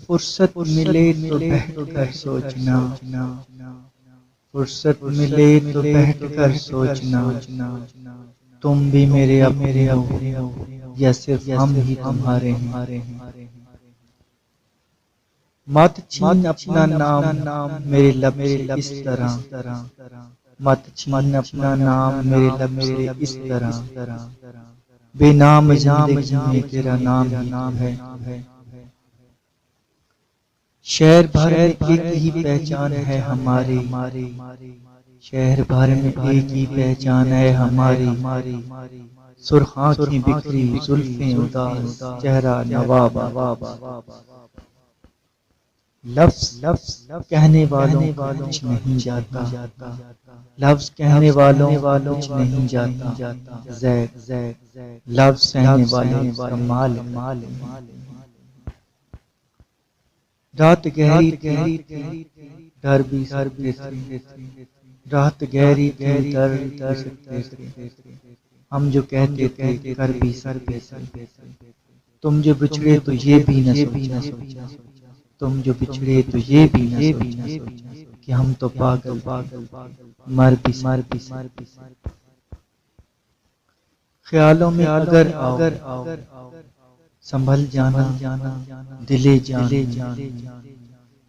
فرصت ملے تو بیٹھ کر سوچنا، فرصت ملے تو بیٹھ کر سوچنا، تم بھی میرے اپنے ہو یا صرف ہم ہی تمہارے ہیں۔ مت چھین اپنا نام میرے لب سے اس طرح، مت چھین اپنا نام میرے لب سے اس طرح، بے نام زندگی میں تیرا نام ہی تو ہے۔ شہر بھر میں ایک ہی پہچان ہے ہماری، شہر بھر میں ایک ہی پہچان ہے ہماری، سرخ آنکھیں بکھری زلفیں اداس چہرہ نوابا، لفظ کہنے والوں کو کچھ نہیں جاتا، لفظ کہنے والوں کو کچھ نہیں جاتا، زید لفظ سہنے والے کا مال ہے۔ رات گہری تھی ڈر بھی سکتے تھے، رات گہری تھی ڈر بھی سکتے تھے، ہم جو کہتے تھے کر بھی سکتے تھے، تم جو بچھڑے تو یہ بھی نہ سوچا، تم جو بچھڑے تو یہ بھی نہ سوچا کہ ہم تو پاگل مر بھی سکتے تھے۔ خیالوں میں اگر آؤ سنبھل جانا دل جان میں،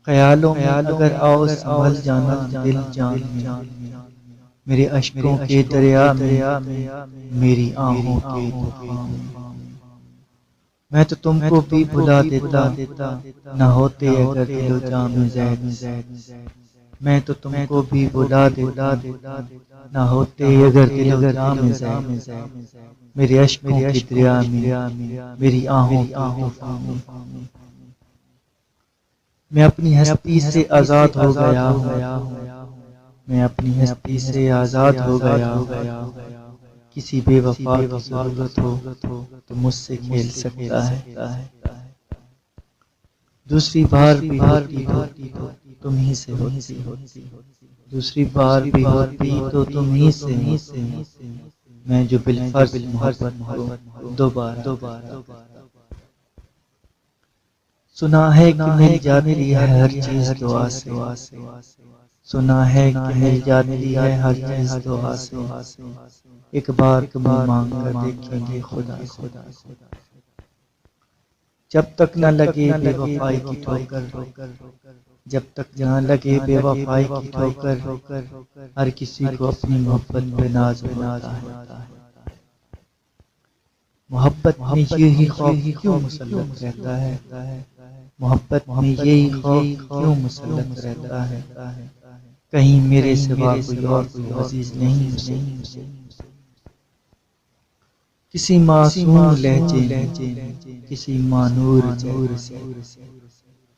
خیالوں میں اگر آؤ سنبھل جانا دل جان میں، میرے اشکوں کے دریا میں میری آہوں کے طوفان میں، میں تو تم کو بھی بھلا دیتا نہ ہوتے اگر دل و جاں میں زید، میں تو تم کو بھی بھلا دیتا نہ ہوتے اگر دل و جاں میں زید، میرے اشکوں کے دریا میں میری آہوں کے طوفان میں، میں اپنی ہستی سے آزاد ہو گیا ہوں، میں اپنی ہستی سے آزاد ہو گیا ہوں، کسی بے وفا کی ضرورت ہو تو مجھ سے کھیل سکتا ہے، دوسری بار بھی ہوتی تو تم ہی سے ہوتی، دوسری بار بھی ہوتی تو تم ہی سے ہوتی، میں جو بالفرض محبت کو دوبارہ سنا ہے کہ مل جاتی ہے ہر چیز دعا سے، سنا ہے کہ مل جاتی ہے ہر چیز دعا سے، ایک بار تمہیں مانگ کر دیکھیں گے خدا سے، جب تک نہ لگے بے وفائی کی ٹھوکر، جب تک نہ لگے بے وفائی کی ٹھوکر، ہر کسی کو اپنی محبت پہ ناز ہوتا ہے۔ محبت میں یہی خوف کیوں مسلط رہتا ہے، محبت میں یہی خوف کیوں مسلط رہتا ہے، کہیں میرے سوا کوئی اور تو عزیز نہیں اسے، کسی معصوم لہجے میں کسی مانور چہرے سے،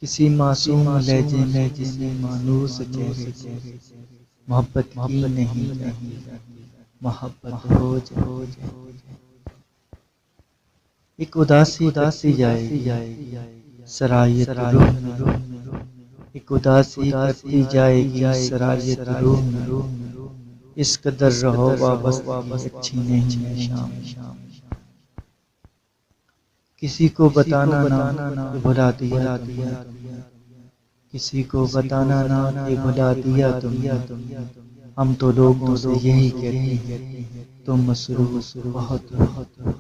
کسی معصوم لہجے میں کسی مانور سے چہرے سے، محبت کی نہیں جاتی، محبت ہو جاتی ہے۔ ایک اداسی کٹتی جائے گی سرایت روح میں، ایک اداسی کٹتی جائے گی سرایت روح میں، اس قدر رہو وابستگی اچھی نہیں ہے شام، کسی کو بتانا نہ کہ بھلا دیا تم نے، کسی کو بتانا نہ کہ بھلا دیا تم نے، ہم تو لوگوں سے یہی کہتے ہیں تم مصروف بہت ہو۔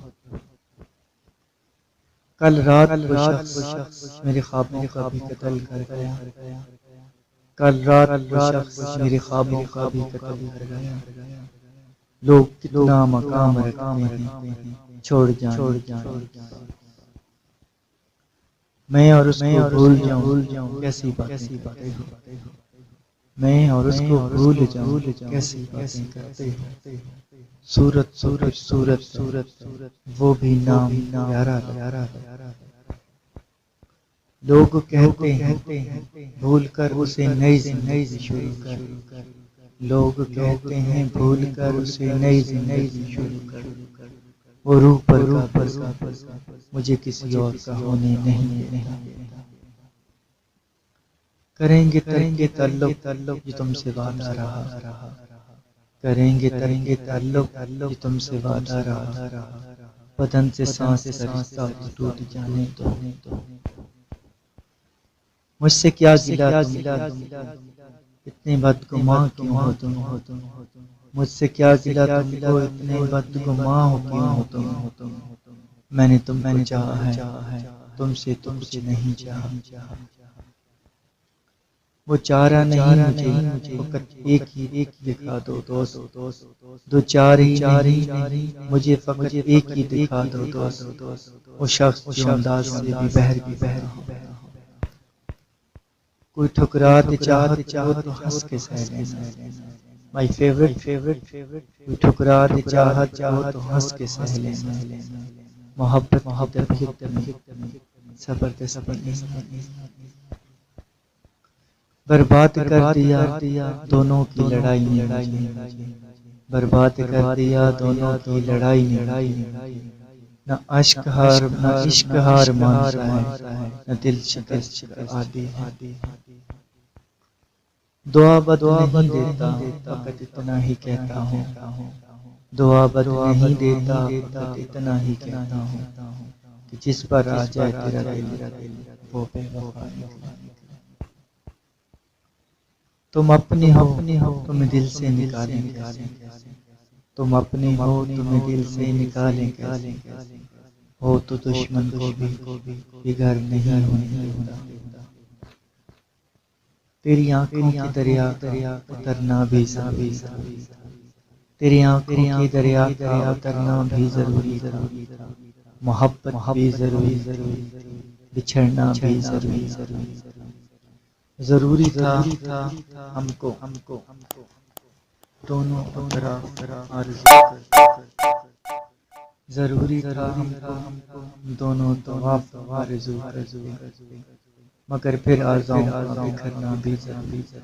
کل رات وہ شخص میرے خوابوں کا بھی قتل کر گیا، کل رات وہ شخص میرے خوابوں کا بھی قتل کر گیا، لوگ کتنا مقام رکھتے ہیں چھوڑ جانے کے بعد، میں اور اس کو بھول جاؤں کیسی باتیں کرتے ہو، میں اور اس کو بھول جاؤں کیسی باتیں کرتے ہو، صورت تو پھر صورت ہے وہ بھی نام پیارا لگتا ہے، لوگ کہتے ہیں بھول کر اسے نئی زندگی شروع کر، لوگ کہتے ہیں بھول کر اسے نئی زندگی شروع کر، وہ روح پر قابض مجھے کسی اور کا ہونے نہیں دیتا، کریں گے ترک تعلق یہ تم سے وعدہ رہا، کریں گے ترک تعلق یہ تم سے وعدہ رہا، بدن سے سانس کا رشتہ ٹوٹ جانے دو، مجھ سے کیا گلا تم اتنے بدگماں کیوں ہو تم مجھ سے کیا گلا تم کو اتنے بدگماں ہو کیوں ہو تم میں نے تم کو چاہا ہے تم سے تو کچھ نہیں چاہا وہ چارہ نہیں مجھے فقط ایک ہی دکھا دو دوست دو چار ہی نہیں مجھے فقط ایک ہی دکھا دو دوست وہ شخص جو انداز سے بھی بہر ہو کوئی ٹھکرا دے چاہت تو ہنس کے سہ لینا مائی فیورٹ کوئی ٹھکرا دے چاہت تو ہنس کے سہ لینا محبت کی طبیعت میں زبردستی نہیں برباد کر دیا دونوں کی لڑائی نے برباد کر دیا دونوں کی لڑائی نے نہ عشق ہار مانتا ہے نہ دل شکست عادی ہے دعا بدل نہیں دیتا فقط اتنا ہی کہتا ہوں دعا بدل نہیں دیتا فقط اتنا ہی کہتا ہوں کہ جس پر آ جائے تیرا دل وہ بے وفا نکلا تم اپنے ہو تمہیں دل سے نکالیں کیسے تم اپنے ہو تمہیں دل سے نکالیں کیسے ہو تو دشمن کو بھی بگڑ نہیں ہونے دیتا تیری آنکھوں کی دریا اترنا بھی ضروری تھا تیری آنکھوں کی دریا کا اترنا بھی ضروری تھا محبت بھی ضروری تھی بچھڑنا بھی ضروری ضروری تھا ہم کو دونوں اطراف آرزو کرتے ضروری تھا ہم کو دونوں طواف آرزو کرتے مگر پھر آرزوؤں کا بکھرنا بھی ضروری تھا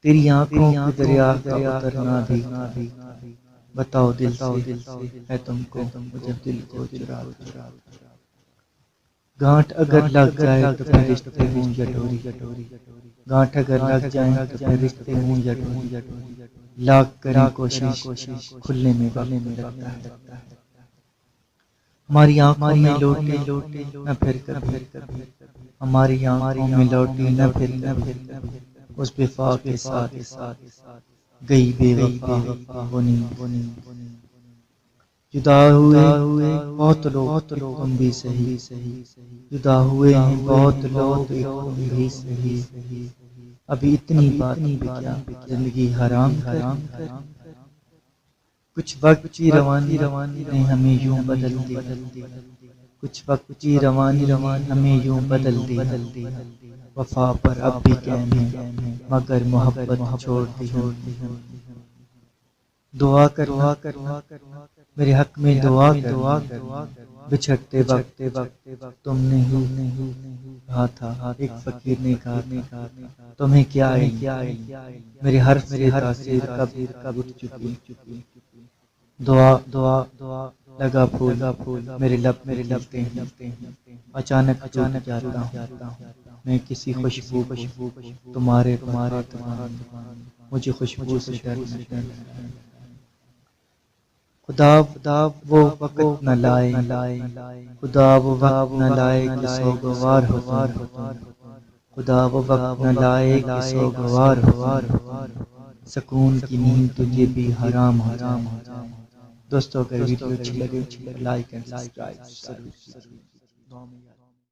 تیری آنکھوں کی دریا کا اترنا بھی تھا بتاؤ دل سے ہے تم کو جب دل کو چرا گانٹھ اگر لگ جائے تو پھر رشتے ہوں یا ڈوری گانٹھ اگر لگ جائیں تو پھر رشتے ہوں یا ڈوری لاکھ کریں کوشش کھلنے میں وقت لگتا ہے ہماری آنکھوں میں لوٹے نہ پھر کبھی ہماری آنکھوں میں لوٹی نہ پھر کبھی اس وفا کے ساتھ گئی بے وفا وہ نیند جدا ہوئے بہت لوگ تم بھی صحیح جدا ہوئے ہیں بہت لوگ ایک تم بھی صحیح ابھی اتنی بات پہ کیا زندگی حرام کر کچھ وقت کی روانی نے ہمیں یوں بدل دی کچھ وقت کی روانی نے ہمیں یوں بدل دی وفا پر اب بھی قائم ہے مگر محبت چھوڑ دی دعا کرنا میرے حق میں دعا کرنا بچھڑتے وقت تم نے ہی کہا تھا ایک فقیر نے کہا تھا تمہیں کیا میرے حرف سے تاثیر کب اٹھ چکی دعا لگا پھول میرے لب لگتے ہیں اچانک جاتا ہوں میں کسی خوشبو تمہارے مجھے خوشبو سے ڈر خدا وہ وقت نہ لائے خدا وہ وقت نہ لائے کہ سوگوار ہو خدا وہ وقت نہ لائے کہ سوگوار ہو سکون کی نیند تجھے بھی حرام ہو دوستوں اگر ویڈیو اچھی لگے لائک اینڈ سبسکرائب ضرور کیجیے